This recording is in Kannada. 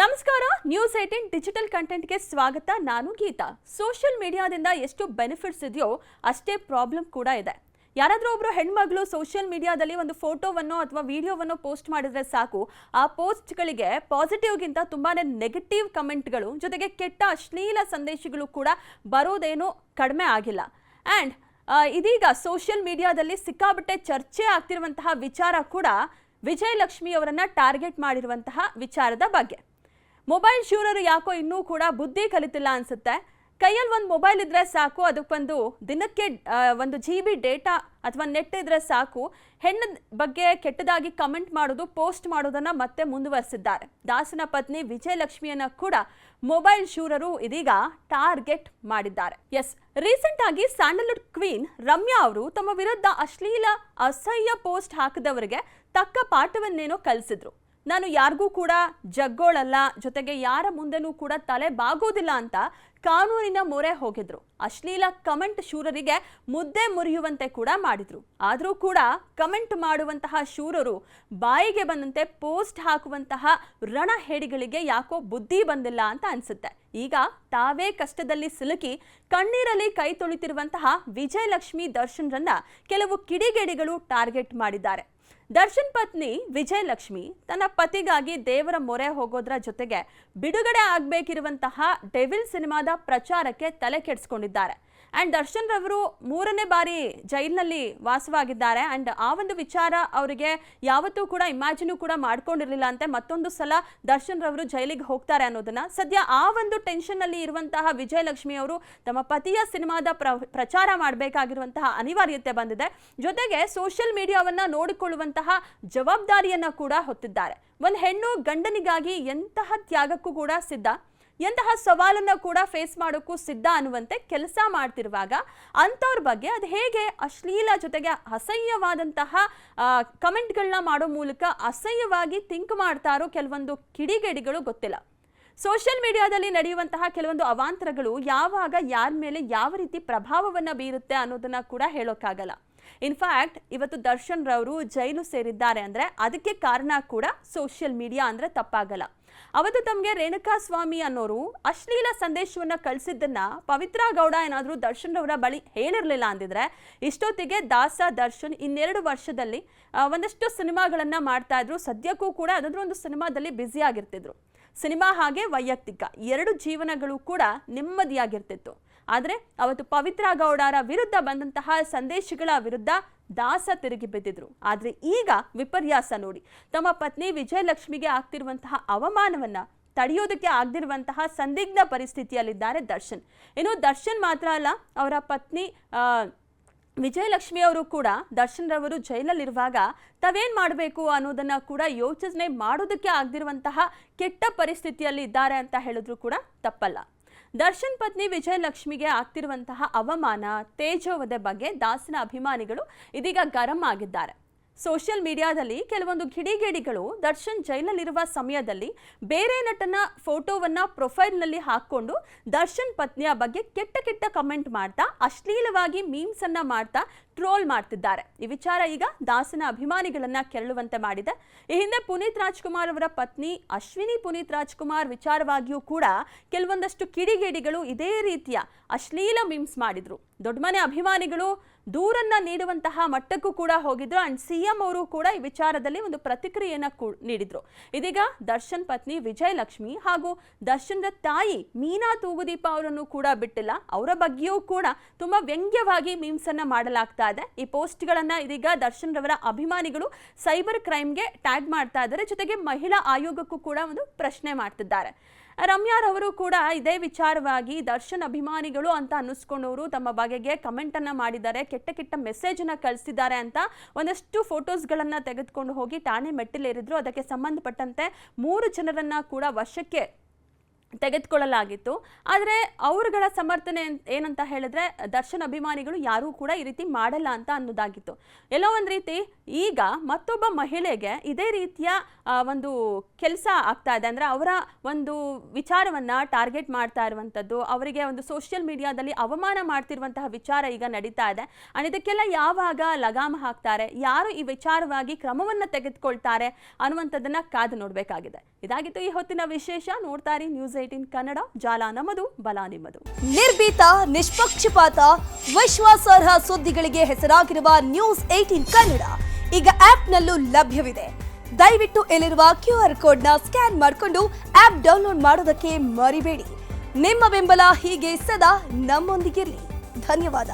ನಮಸ್ಕಾರ ನ್ಯೂಸ್ 18 ಡಿಜಿಟಲ್ ಕಂಟೆಂಟ್ಗೆ ಸ್ವಾಗತ. ನಾನು ಗೀತಾ. ಸೋಷಿಯಲ್ ಮೀಡಿಯಾದಿಂದ ಎಷ್ಟು ಬೆನಿಫಿಟ್ಸ್ ಇದೆಯೋ ಅಷ್ಟೇ ಪ್ರಾಬ್ಲಮ್ ಕೂಡ ಇದೆ. ಯಾರಾದರೂ ಒಬ್ಬರು ಹೆಣ್ಮಗಳು ಸೋಷಿಯಲ್ ಮೀಡಿಯಾದಲ್ಲಿ ಒಂದು ಫೋಟೋವನ್ನು ಅಥವಾ ವಿಡಿಯೋವನ್ನು ಪೋಸ್ಟ್ ಮಾಡಿದ್ರೆ ಸಾಕು, ಆ ಪೋಸ್ಟ್ಗಳಿಗೆ ಪಾಸಿಟಿವ್ಗಿಂತ ತುಂಬಾನೇ ನೆಗೆಟಿವ್ ಕಮೆಂಟ್ಗಳು ಜೊತೆಗೆ ಕೆಟ್ಟ ಅಶ್ಲೀಲ ಸಂದೇಶಗಳು ಕೂಡ ಬರೋದೇನೋ ಕಡಿಮೆ ಆಗಿಲ್ಲ. ಆ್ಯಂಡ್ ಇದೀಗ ಸೋಷಿಯಲ್ ಮೀಡಿಯಾದಲ್ಲಿ ಸಿಕ್ಕಾಬಟ್ಟೆ ಚರ್ಚೆ ಆಗ್ತಿರುವಂತಹ ವಿಚಾರ ಕೂಡ ವಿಜಯಲಕ್ಷ್ಮಿ ಅವರನ್ನ ಟಾರ್ಗೆಟ್ ಮಾಡಿರುವಂತಹ ವಿಚಾರದ ಬಗ್ಗೆ. ಮೊಬೈಲ್ ಶೂರರು ಯಾಕೋ ಇನ್ನೂ ಕೂಡ ಬುದ್ಧಿ ಕಲಿತಿಲ್ಲ ಅನ್ಸುತ್ತೆ. ಕೈಯಲ್ಲಿ ಒಂದು ಮೊಬೈಲ್ ಇದ್ರೆ ಸಾಕು, ಅದಕ್ಕೊಂದು ದಿನಕ್ಕೆ 1 GB ಡೇಟಾ ಅಥವಾ ನೆಟ್ ಇದ್ರೆ ಸಾಕು, ಹೆಣ್ಣ ಬಗ್ಗೆ ಕೆಟ್ಟದಾಗಿ ಕಮೆಂಟ್ ಮಾಡೋದು, ಪೋಸ್ಟ್ ಮಾಡೋದನ್ನ ಮತ್ತೆ ಮುಂದುವರಿಸಿದ್ದಾರೆ. ದಾಸನ ಪತ್ನಿ ವಿಜಯಲಕ್ಷ್ಮಿಯನ್ನ ಕೂಡ ಮೊಬೈಲ್ ಶೂರರು ಇದೀಗ ಟಾರ್ಗೆಟ್ ಮಾಡಿದ್ದಾರೆ. ರೀಸೆಂಟ್ ಆಗಿ ಸ್ಯಾಂಡಲ್ವುಡ್ ಕ್ವೀನ್ ರಮ್ಯಾ ಅವರು ತಮ್ಮ ವಿರುದ್ಧ ಅಶ್ಲೀಲ ಅಸಹ್ಯ ಪೋಸ್ಟ್ ಹಾಕಿದವರಿಗೆ ತಕ್ಕ ಪಾಠವನ್ನೇನೋ ಕಲಿಸಿದ್ರು. ನಾನು ಯಾರಿಗೂ ಕೂಡ ಜಗ್ಗೋಳಲ್ಲ, ಜೊತೆಗೆ ಯಾರ ಮುಂದೆನೂ ಕೂಡ ತಲೆ ಬಾಗೋದಿಲ್ಲ ಅಂತ ಕಾನೂನಿನ ಮೊರೆ ಹೋಗಿದ್ರು. ಅಶ್ಲೀಲ ಕಮೆಂಟ್ ಶೂರರಿಗೆ ಮುದ್ದೆ ಮುರಿಯುವಂತೆ ಕೂಡ ಮಾಡಿದ್ರು. ಆದರೂ ಕೂಡ ಕಮೆಂಟ್ ಮಾಡುವಂತಹ ಶೂರರು ಬಾಯಿಗೆ ಬಂದಂತೆ ಪೋಸ್ಟ್ ಹಾಕುವಂತಹ ರಣಹೇಡಿಗಳಿಗೆ ಯಾಕೋ ಬುದ್ಧಿ ಬಂದಿಲ್ಲ ಅಂತ ಅನ್ಸುತ್ತೆ. ಈಗ ತಾವೇ ಕಷ್ಟದಲ್ಲಿ ಸಿಲುಕಿ ಕಣ್ಣೀರಲ್ಲಿ ಕೈ ತೊಳಿತಿರುವಂತಹ ವಿಜಯಲಕ್ಷ್ಮಿ ದರ್ಶನ್ರನ್ನ ಕೆಲವು ಕಿಡಿಗೇಡಿಗಳು ಟಾರ್ಗೆಟ್ ಮಾಡಿದ್ದಾರೆ. ದರ್ಶನ್ ಪತ್ನಿ ವಿಜಯಲಕ್ಷ್ಮಿ ತನ್ನ ಪತಿಗಾಗಿ ದೇವರ ಮೊರೆ ಹೋಗೋದ್ರ ಜೊತೆಗೆ ಬಿಡುಗಡೆ ಆಗಬೇಕಿರುವಂತಹ ಡೆವಿಲ್ ಸಿನಿಮಾದ ಪ್ರಚಾರಕ್ಕೆ ತಲೆ ಕೆಡಿಸ್ಕೊಂಡಿದ್ದಾರೆ. ಆ್ಯಂಡ್ ದರ್ಶನ್ ರವರು 3ನೇ ಬಾರಿ ಜೈಲಿನಲ್ಲಿ ವಾಸವಾಗಿದ್ದಾರೆ. ಆ್ಯಂಡ್ ಆ ಒಂದು ವಿಚಾರ ಅವರಿಗೆ ಯಾವತ್ತೂ ಕೂಡ ಇಮ್ಯಾಜಿನೂ ಕೂಡ ಮಾಡ್ಕೊಂಡಿರಲಿಲ್ಲ ಅಂತೆ. ಮತ್ತೊಂದು ಸಲ ದರ್ಶನ್ ರವರು ಜೈಲಿಗೆ ಹೋಗ್ತಾರೆ ಅನ್ನೋದನ್ನ ಸದ್ಯ ಆ ಒಂದು ಟೆನ್ಷನ್ನಲ್ಲಿ ಇರುವಂತಹ ವಿಜಯಲಕ್ಷ್ಮಿ ಅವರು ತಮ್ಮ ಪತಿಯ ಸಿನಿಮಾದ ಪ್ರಚಾರ ಮಾಡಬೇಕಾಗಿರುವಂತಹ ಅನಿವಾರ್ಯತೆ ಬಂದಿದೆ. ಜೊತೆಗೆ ಸೋಷಿಯಲ್ ಮೀಡಿಯಾವನ್ನ ನೋಡಿಕೊಳ್ಳುವಂತಹ ಜವಾಬ್ದಾರಿಯನ್ನ ಕೂಡ ಹೊತ್ತಿದ್ದಾರೆ. ಒಂದು ಹೆಣ್ಣು ಗಂಡನಿಗಾಗಿ ಎಂತಹ ತ್ಯಾಗಕ್ಕೂ ಕೂಡ ಸಿದ್ಧ, ಎಂತಹ ಸವಾಲನ್ನ ಕೂಡ ಫೇಸ್ ಮಾಡೋಕ್ಕೂ ಸಿದ್ಧ ಅನ್ನುವಂತೆ ಕೆಲಸ ಮಾಡ್ತಿರುವಾಗ ಅಂಥವ್ರ ಬಗ್ಗೆ ಅದು ಹೇಗೆ ಅಶ್ಲೀಲ ಜೊತೆಗೆ ಅಸಹ್ಯವಾದಂತಹ ಕಮೆಂಟ್ಗಳನ್ನ ಮಾಡೋ ಮೂಲಕ ಅಸಹ್ಯವಾಗಿ ಥಿಂಕ್ ಮಾಡ್ತಾರೋ ಕೆಲವೊಂದು ಕಿಡಿಗೇಡಿಗಳು ಗೊತ್ತಿಲ್ಲ. ಸೋಷಿಯಲ್ ಮೀಡಿಯಾದಲ್ಲಿ ನಡೆಯುವಂತಹ ಕೆಲವೊಂದು ಅವಾಂತರಗಳು ಯಾವಾಗ ಯಾರ ಮೇಲೆ ಯಾವ ರೀತಿ ಪ್ರಭಾವವನ್ನು ಬೀರುತ್ತೆ ಅನ್ನೋದನ್ನ ಕೂಡ ಹೇಳೋಕ್ಕಾಗಲ್ಲ. ಇನ್ಫ್ಯಾಕ್ಟ್ ಇವತ್ತು ದರ್ಶನ್ ರವರು ಜೈಲು ಸೇರಿದ್ದಾರೆ ಅಂದ್ರೆ ಅದಕ್ಕೆ ಕಾರಣ ಕೂಡ ಸೋಷಿಯಲ್ ಮೀಡಿಯಾ ಅಂದ್ರೆ ತಪ್ಪಾಗಲ್ಲ. ಅವತ್ತು ತಮಗೆ ರೇಣುಕಾ ಸ್ವಾಮಿ ಅನ್ನೋರು ಅಶ್ಲೀಲ ಸಂದೇಶವನ್ನ ಕಳಿಸಿದ್ದನ್ನ ಪವಿತ್ರ ಗೌಡ ಏನಾದರೂ ದರ್ಶನ್ ರವರ ಬಳಿ ಹೇಳಿರಲಿಲ್ಲ ಅಂದಿದ್ರೆ ಇಷ್ಟೊತ್ತಿಗೆ ದಾಸ ದರ್ಶನ್ 2 ವರ್ಷದಲ್ಲಿ ಒಂದಷ್ಟು ಸಿನಿಮಾಗಳನ್ನ ಮಾಡ್ತಾ ಇದ್ರು. ಸದ್ಯಕ್ಕೂ ಕೂಡ ಅದಾದ್ರೂ ಒಂದು ಸಿನಿಮಾದಲ್ಲಿ ಬ್ಯುಸಿ ಆಗಿರ್ತಿದ್ರು. ಸಿನಿಮಾ ಹಾಗೆ ವೈಯಕ್ತಿಕ 2 ಜೀವನಗಳು ಕೂಡ ನೆಮ್ಮದಿಯಾಗಿರ್ತಿತ್ತು. ಆದರೆ ಅವತ್ತು ಪವಿತ್ರ ಗೌಡರ ವಿರುದ್ಧ ಬಂದಂತಹ ಸಂದೇಶಗಳ ವಿರುದ್ಧ ದಾಸ ತಿರುಗಿ ಬಿದ್ದಿದ್ರು. ಆದರೆ ಈಗ ವಿಪರ್ಯಾಸ ನೋಡಿ, ತಮ್ಮ ಪತ್ನಿ ವಿಜಯಲಕ್ಷ್ಮಿಗೆ ಆಗ್ತಿರುವಂತಹ ಅವಮಾನವನ್ನ ತಡೆಯೋದಕ್ಕೆ ಆಗದಿರುವಂತಹ ಸಂದಿಗ್ಧ ಪರಿಸ್ಥಿತಿಯಲ್ಲಿದ್ದಾರೆ ದರ್ಶನ್. ಇನ್ನು ದರ್ಶನ್ ಮಾತ್ರ ಅಲ್ಲ, ಅವರ ಪತ್ನಿ ವಿಜಯಲಕ್ಷ್ಮಿ ಅವರು ಕೂಡ ದರ್ಶನ್ ರವರು ಜೈಲಲ್ಲಿರುವಾಗ ತಾವೇನ್ ಮಾಡಬೇಕು ಅನ್ನೋದನ್ನ ಕೂಡ ಯೋಚನೆ ಮಾಡೋದಕ್ಕೆ ಆಗದಿರುವಂತಹ ಕೆಟ್ಟ ಪರಿಸ್ಥಿತಿಯಲ್ಲಿ ಇದ್ದಾರೆ ಅಂತ ಹೇಳಿದ್ರು ಕೂಡ ತಪ್ಪಲ್ಲ. ದರ್ಶನ್ ಪತ್ನಿ ವಿಜಯಲಕ್ಷ್ಮಿಗೆ ಆಗ್ತಿರುವಂತಹ ಅವಮಾನ, ತೇಜೋವಧೆ ಬಗ್ಗೆ ದಾಸನ ಅಭಿಮಾನಿಗಳು ಇದೀಗ ಗರಂ ಆಗಿದ್ದಾರೆ. ಸೋಷಿಯಲ್ ಮೀಡಿಯಾದಲ್ಲಿ ಕೆಲವೊಂದು ಕಿಡಿಗೇಡಿಗಳು ದರ್ಶನ್ ಜೈಲಲ್ಲಿರುವ ಸಮಯದಲ್ಲಿ ಬೇರೆ ನಟನ ಫೋಟೋವನ್ನ ಪ್ರೊಫೈಲ್ನಲ್ಲಿ ಹಾಕೊಂಡು ದರ್ಶನ್ ಪತ್ನಿಯ ಬಗ್ಗೆ ಕೆಟ್ಟ ಕಮೆಂಟ್ ಮಾಡ್ತಾ ಅಶ್ಲೀಲವಾಗಿ ಮೀಮ್ಸ್ ಅನ್ನ ಮಾಡ್ತಾ ಟ್ರೋಲ್ ಮಾಡ್ತಿದ್ದಾರೆ. ಈ ವಿಚಾರ ಈಗ ದಾಸನ ಅಭಿಮಾನಿಗಳನ್ನ ಕೆರಳುವಂತೆ ಮಾಡಿದೆ. ಈ ಹಿಂದೆ ಪುನೀತ್ ರಾಜ್ಕುಮಾರ್ ಅವರ ಪತ್ನಿ ಅಶ್ವಿನಿ ಪುನೀತ್ ರಾಜ್ಕುಮಾರ್ ವಿಚಾರವಾಗಿಯೂ ಕೂಡ ಕೆಲವೊಂದಷ್ಟು ಕಿಡಿಗೇಡಿಗಳು ಇದೇ ರೀತಿಯ ಅಶ್ಲೀಲ ಮೀಮ್ಸ್ ಮಾಡಿದ್ರು. ದೊಡ್ಡ ಮನೆ ಅಭಿಮಾನಿಗಳು ದೂರನ್ನ ನೀಡುವಂತಹ ಮಟ್ಟಕ್ಕೂ ಕೂಡ ಹೋಗಿದ್ರು. ಅಂಡ್ CM ಅವರು ಕೂಡ ಈ ವಿಚಾರದಲ್ಲಿ ಒಂದು ಪ್ರತಿಕ್ರಿಯೆಯನ್ನ ನೀಡಿದ್ರು. ಇದೀಗ ದರ್ಶನ್ ಪತ್ನಿ ವಿಜಯಲಕ್ಷ್ಮಿ ಹಾಗೂ ದರ್ಶನ್ರ ತಾಯಿ ಮೀನಾ ತೂಗುದೀಪ ಅವರನ್ನು ಕೂಡ ಬಿಟ್ಟಿಲ್ಲ. ಅವರ ಬಗ್ಗೆಯೂ ಕೂಡ ತುಂಬಾ ವ್ಯಂಗ್ಯವಾಗಿ ಮೀಮ್ಸ್ ಅನ್ನ ಮಾಡಲಾಗ್ತಾ ಇದೆ. ಈ ಪೋಸ್ಟ್ಗಳನ್ನ ಇದೀಗ ದರ್ಶನ್ ರವರ ಅಭಿಮಾನಿಗಳು ಸೈಬರ್ ಕ್ರೈಮ್ಗೆ ಟ್ಯಾಗ್ ಮಾಡ್ತಾ ಇದ್ದಾರೆ. ಜೊತೆಗೆ ಮಹಿಳಾ ಆಯೋಗಕ್ಕೂ ಕೂಡ ಒಂದು ಪ್ರಶ್ನೆ ಮಾಡ್ತಿದ್ದಾರೆ. ರಮ್ಯಾರವರು ಕೂಡ ಇದೇ ವಿಚಾರವಾಗಿ ದರ್ಶನ್ ಅಭಿಮಾನಿಗಳು ಅಂತ ಅನ್ನಿಸ್ಕೊಂಡವರು ತಮ್ಮ ಬಗೆಗೆ ಕಮೆಂಟ್ ಅನ್ನ ಮಾಡಿದ್ದಾರೆ, ಕೆಟ್ಟ ಮೆಸೇಜ್ ಅನ್ನ ಕಳಿಸಿದ್ದಾರೆ ಅಂತ ಒಂದಷ್ಟು ಫೋಟೋಸ್ಗಳನ್ನ ತೆಗೆದುಕೊಂಡು ಹೋಗಿ ಠಾಣೆ ಮೆಟ್ಟಿಲೇರಿದ್ರು. ಅದಕ್ಕೆ ಸಂಬಂಧಪಟ್ಟಂತೆ 3 ಜನರನ್ನ ಕೂಡ ವಶಕ್ಕೆ ತೆಗೆದುಕೊಳ್ಳಲಾಗಿತ್ತು. ಆದರೆ ಅವರುಗಳ ಸಮರ್ಥನೆ ಏನಂತ ಹೇಳಿದ್ರೆ ದರ್ಶನ್ ಅಭಿಮಾನಿಗಳು ಯಾರೂ ಕೂಡ ಈ ರೀತಿ ಮಾಡಲ್ಲ ಅಂತ ಅನ್ನೋದಾಗಿತ್ತು. ಎಲ್ಲೋ ಒಂದು ರೀತಿ ಈಗ ಮತ್ತೊಬ್ಬ ಮಹಿಳೆಗೆ ಇದೇ ರೀತಿಯ ಒಂದು ಕೆಲಸ ಆಗ್ತಾ ಇದೆ. ಅಂದರೆ ಅವರ ಒಂದು ವಿಚಾರವನ್ನು ಟಾರ್ಗೆಟ್ ಮಾಡ್ತಾ ಇರುವಂಥದ್ದು, ಅವರಿಗೆ ಒಂದು ಸೋಷಿಯಲ್ ಮೀಡಿಯಾದಲ್ಲಿ ಅವಮಾನ ಮಾಡ್ತಿರುವಂತಹ ವಿಚಾರ ಈಗ ನಡೀತಾ ಇದೆ. ಆ್ಯಂಡ್ ಇದಕ್ಕೆಲ್ಲ ಯಾವಾಗ ಲಗಾಮ ಹಾಕ್ತಾರೆ, ಯಾರು ಈ ವಿಚಾರವಾಗಿ ಕ್ರಮವನ್ನು ತೆಗೆದುಕೊಳ್ತಾರೆ ಅನ್ನುವಂಥದ್ದನ್ನು ಕಾದು ನೋಡಬೇಕಾಗಿದೆ. ಇದಾಗಿತ್ತು ಈ ಹೊತ್ತಿನ ವಿಶೇಷ. ನೋಡ್ತಾ ಇರಿ ನ್ಯೂಸ್ 18 ಕನ್ನಡ, ಜಾಲ ನಮ್ಮದು, ಬಲ ನಿಮ್ಮದು. ನಿರ್ಭೀತ, ನಿಷ್ಪಕ್ಷಪಾತ, ವಿಶ್ವಾಸಾರ್ಹ ಸುದ್ದಿಗಳಿಗೆ ಹೆಸರಾಗಿರುವ ನ್ಯೂಸ್ 18 ಕನ್ನಡ ಈಗ ಆಪ್ನಲ್ಲೂ ಲಭ್ಯವಿದೆ. ದಯವಿಟ್ಟು ಇಲ್ಲಿರುವ QR ಕೋಡ್ನ ಸ್ಕ್ಯಾನ್ ಮಾಡಿಕೊಂಡು ಆಪ್ ಡೌನ್ಲೋಡ್ ಮಾಡೋದಕ್ಕೆ ಮರಿಬೇಡಿ. ನಿಮ್ಮ ಬೆಂಬಲ ಹೀಗೆ ಸದಾ ನಮ್ಮೊಂದಿಗಿರಲಿ. ಧನ್ಯವಾದ.